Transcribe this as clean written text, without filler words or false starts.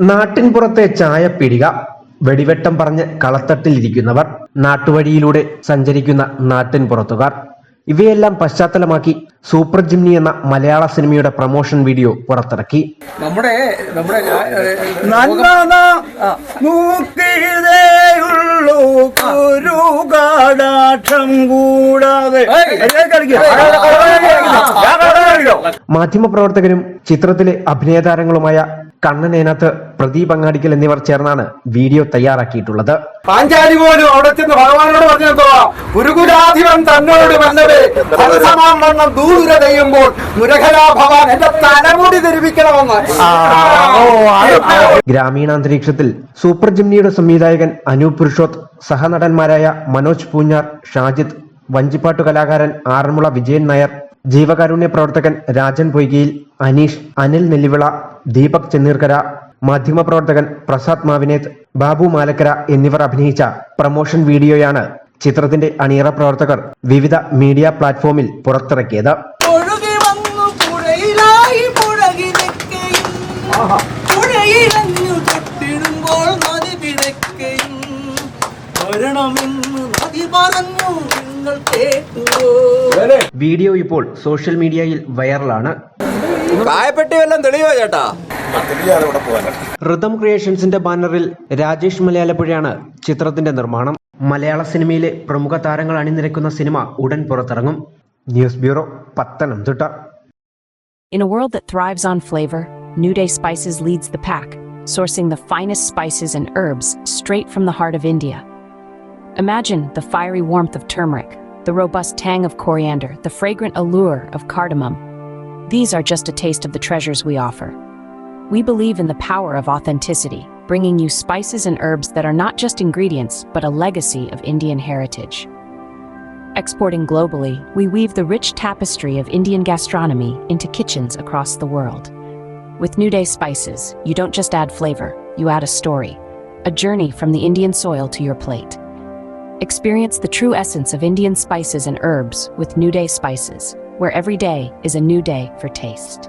നാട്ടിൻപുറത്തെ ചായപ്പീടിക, വെടിവെട്ടം പറഞ്ഞ് കളത്തട്ടിലിരിക്കുന്നവർ, നാട്ടുവഴിയിലൂടെ സഞ്ചരിക്കുന്ന നാട്ടിൻപുറത്തുകാർ, ഇവയെല്ലാം പശ്ചാത്തലമാക്കി സൂപ്പർ ജിംനി എന്ന മലയാള സിനിമയുടെ പ്രൊമോഷൻ വീഡിയോ പുറത്തിറക്കി. നമ്മുടെ മാധ്യമപ്രവർത്തകരും ചിത്രത്തിലെ അഭിനയതാരങ്ങളുമായ കണ്ണനേനാത്ത്, പ്രദീപ് അങ്ങാടിക്കൽ എന്നിവർ ചേർന്നാണ് വീഡിയോ തയ്യാറാക്കിയിട്ടുള്ളത്. പാഞ്ചാലി പോലും അവിടെ ചെന്ന് ഭഗവാനോട് പറഞ്ഞോ, ഗുരുകുലാധിപൻ തന്നോട് വന്നത് ദൂര ചെയ്യുമ്പോൾ മുരഹരാ ഭവാൻ എന്റെ തലമുടി ധരിപ്പിക്കണമെന്ന്. ഗ്രാമീണാന്തരീക്ഷത്തിൽ സൂപ്പർ ജിംനിയുടെ സംവിധായകൻ അനൂപ് പുരുഷോത്ത്, സഹനടന്മാരായ മനോജ് പൂഞ്ഞാർ, ഷാജിദ്, വഞ്ചിപ്പാട്ടു കലാകാരൻ ആറന്മുള വിജയൻ നായർ, ജീവകാരുണ്യ പ്രവർത്തകൻ രാജൻ പൊയ്കയിൽ, അനീഷ്, അനിൽ നെല്ലിവിള, ദീപക് ചെന്നീർക്കര, മാധ്യമപ്രവർത്തകൻ പ്രസാദ് മാവിനേത്, ബാബു മാലക്കര എന്നിവർ അഭിനയിച്ച പ്രൊമോഷൻ വീഡിയോയാണ് ചിത്രത്തിന്റെ അണിയറ പ്രവർത്തകർ വിവിധ മീഡിയ പ്ലാറ്റ്ഫോമിൽ പുറത്തിറക്കിയത്. വീഡിയോ ഇപ്പോൾ സോഷ്യൽ മീഡിയയിൽ വൈറലാണ്. റിതം ക്രിയേഷൻസിന്റെ ബാനറിൽ രാജേഷ് മലയാലപ്പുഴയാണ് ചിത്രത്തിന്റെ നിർമ്മാണം. മലയാള സിനിമയിലെ പ്രമുഖ താരങ്ങൾ അണിനിരക്കുന്ന സിനിമ ഉടൻ പുറത്തിറങ്ങും. News bureau, Pathanamthitta. In a world that thrives on flavor, New Day Spices leads the pack, sourcing the finest spices and herbs straight from the heart of India. Imagine the fiery warmth of turmeric, the robust tang of coriander, the fragrant allure of cardamom. These are just a taste of the treasures we offer. We believe in the power of authenticity, bringing you spices and herbs that are not just ingredients, but a legacy of Indian heritage. Exporting globally, we weave the rich tapestry of Indian gastronomy into kitchens across the world. With New Day Spices, you don't just add flavor, you add a story, a journey from the Indian soil to your plate. Experience the true essence of Indian spices and herbs with New Day Spices, where every day is a new day for taste.